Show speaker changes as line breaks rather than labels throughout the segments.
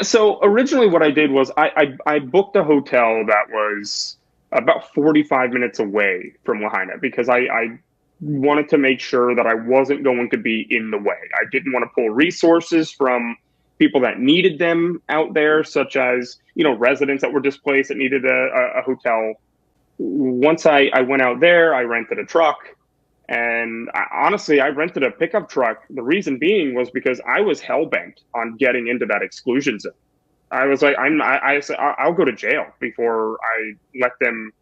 So originally, what I did was I booked a hotel that was about 45 minutes away from Lahaina because I wanted to make sure that I wasn't going to be in the way. I didn't want to pull resources from people that needed them out there, such as residents that were displaced that needed a hotel. Once I went out there, I rented a truck. And honestly, I rented a pickup truck. The reason being was because I was hell bent on getting into that exclusion zone. I was like, I said, I'll go to jail before I let them,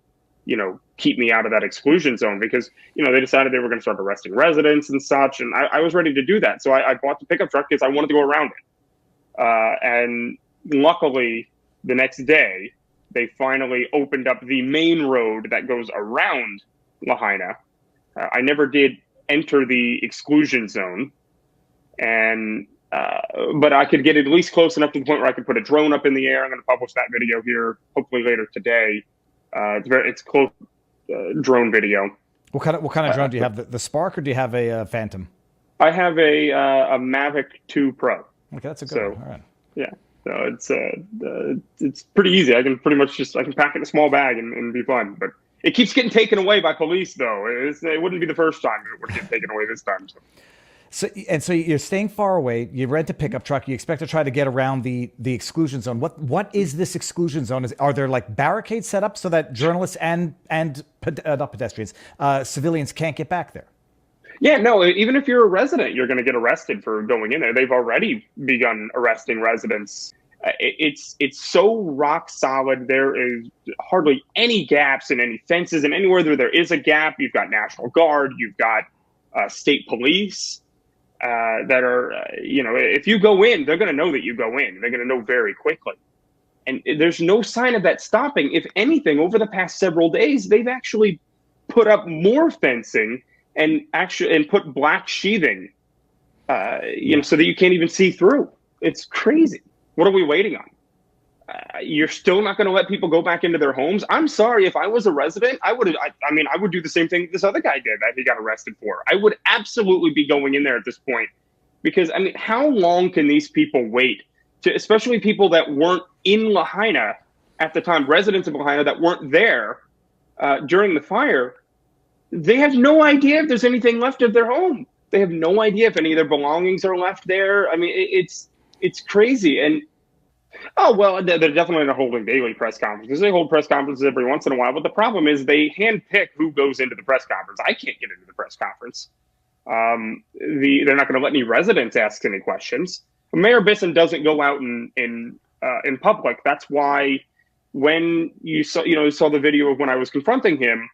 keep me out of that exclusion zone because, they decided they were going to start arresting residents and such. And I was ready to do that. So I bought the pickup truck because I wanted to go around it. And luckily, the next day, they finally opened up the main road that goes around Lahaina. I never did enter the exclusion zone, and but I could get at least close enough to the point where I could put a drone up in the air. I'm going to publish that video here, hopefully later today. It's close drone video.
What kind of drone do you have? The Spark, or do you have a Phantom?
I have a Mavic 2 Pro.
Okay, that's a good
So
one. All right.
yeah, so it's pretty easy. I can pretty much I can pack it in a small bag and be fun. But it keeps getting taken away by police, though. It wouldn't be the first time it would get taken away this time. So.
So you're staying far away. You rent a pickup truck. You expect to try to get around the exclusion zone. What is this exclusion zone? Are there like barricades set up so that journalists and not pedestrians, civilians can't get back there?
Yeah, no, even if you're a resident, you're going to get arrested for going in there. They've already begun arresting residents. It's so rock solid. There is hardly any gaps in any fences, and anywhere there is a gap, you've got National Guard, you've got state police that are, if you go in, they're going to know that you go in. They're going to know very quickly. And there's no sign of that stopping. If anything, over the past several days, they've actually put up more fencing and put black sheathing, so that you can't even see through. It's crazy. What are we waiting on? You're still not going to let people go back into their homes. I'm sorry. If I was a resident, I would. I would do the same thing this other guy did that he got arrested for. I would absolutely be going in there at this point, because how long can these people wait? Especially people that weren't in Lahaina at the time, residents of Lahaina that weren't there during the fire. They have no idea if there's anything left of their home. They have no idea if any of their belongings are left there. It's crazy. And oh, well, they're definitely not holding daily press conferences. They hold press conferences every once in a while. But the problem is they handpick who goes into the press conference. I can't get into the press conference. They're not going to let any residents ask any questions. Mayor Bisson doesn't go out in public. That's why when you saw the video of when I was confronting him,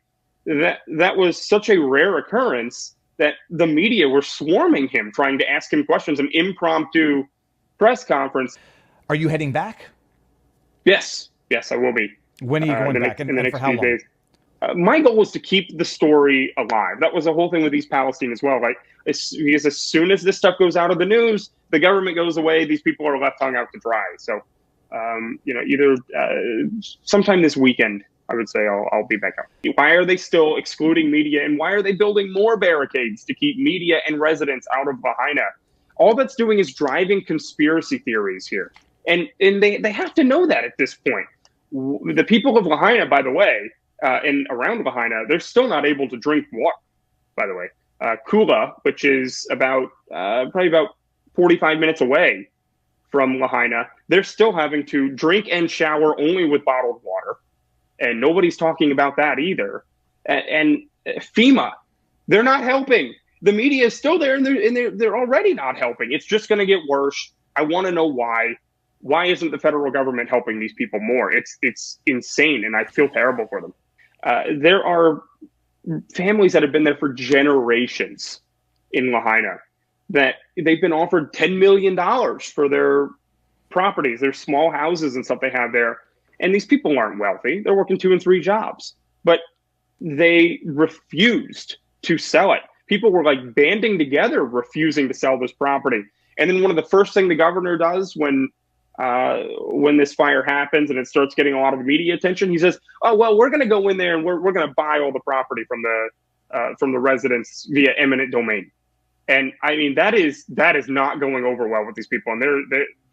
that was such a rare occurrence that the media were swarming him, trying to ask him questions, an impromptu press conference.
Are you heading back?
Yes, I will be.
When are you going back?
In the
And
next
for how
few
long?
days. My goal was to keep the story alive. That was the whole thing with East Palestine as well. Because as soon as this stuff goes out of the news, the government goes away. These people are left hung out to dry. So, either sometime this weekend, I would say I'll be back out. Why are they still excluding media, and why are they building more barricades to keep media and residents out of Lahaina? All that's doing is driving conspiracy theories here. And they have to know that at this point. The people of Lahaina, by the way, and around Lahaina, they're still not able to drink water, by the way. Kula, which is probably about 45 minutes away from Lahaina, they're still having to drink and shower only with bottled water. And nobody's talking about that either. And FEMA, they're not helping. The media is still there, and they're already not helping. It's just going to get worse. I want to know why. Why isn't the federal government helping these people more? It's insane, and I feel terrible for them. There are families that have been there for generations in Lahaina that they've been offered $10 million for their properties, their small houses and stuff they have there. And these people aren't wealthy. They're working 2 and 3 jobs, but they refused to sell it. People were like banding together, refusing to sell this property. And then one of the first thing the governor does when this fire happens and it starts getting a lot of media attention, he says, "Oh, well, we're going to go in there and we're going to buy all the property from the residents via eminent domain." And I mean, that is not going over well with these people, and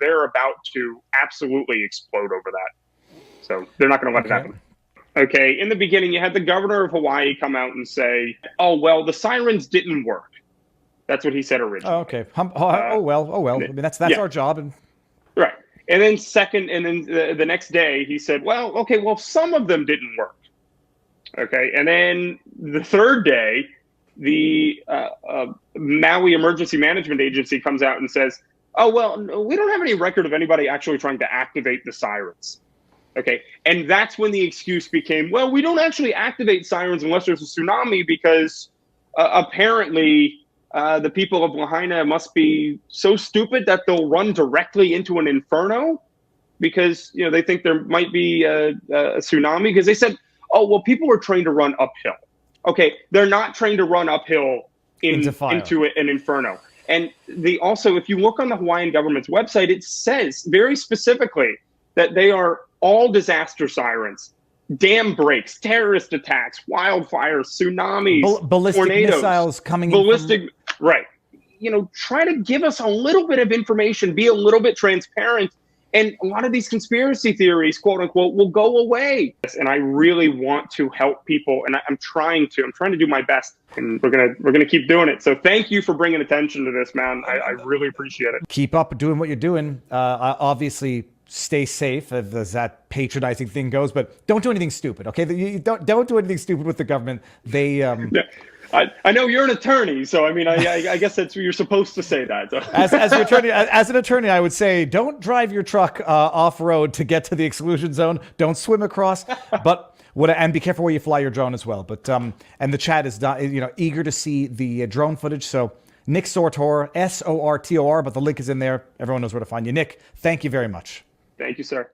they're about to absolutely explode over that. So they're not going to let it happen. Okay, in the beginning, you had the governor of Hawaii come out and say, "Oh well, the sirens didn't work." That's what he said originally.
Oh, okay. Oh well. I mean, that's our job. And
right. And then the next day, he said, "Well, okay, well, some of them didn't work." Okay, and then the third day, the Maui Emergency Management Agency comes out and says, "Oh well, we don't have any record of anybody actually trying to activate the sirens." Okay, and that's when the excuse became, well, we don't actually activate sirens unless there's a tsunami because apparently the people of Lahaina must be so stupid that they'll run directly into an inferno because they think there might be a tsunami. Because they said, oh, well, people are trained to run uphill. Okay, they're not trained to run uphill into an inferno. And also, if you look on the Hawaiian government's website, it says very specifically that they are all disaster sirens, dam breaks, terrorist attacks, wildfires, tsunamis,
ballistic
tornadoes,
missiles coming
in. Right. Try to give us a little bit of information, be a little bit transparent, and a lot of these conspiracy theories, quote unquote, will go away. And I really want to help people, and I'm trying to do my best, and we're gonna keep doing it. So thank you for bringing attention to this, man. I really appreciate it.
Keep up doing what you're doing. Obviously, stay safe as that patronizing thing goes, but don't do anything stupid. Okay, you don't do anything stupid with the government. They. Yeah.
I know you're an attorney, so I mean, I guess that's what you're supposed to say that. So.
As an attorney, I would say don't drive your truck off road to get to the exclusion zone. Don't swim across, and be careful where you fly your drone as well. But and the chat is eager to see the drone footage. So Nick Sortor, Sortor, but the link is in there. Everyone knows where to find you. Nick, thank you very much.
Thank you, sir.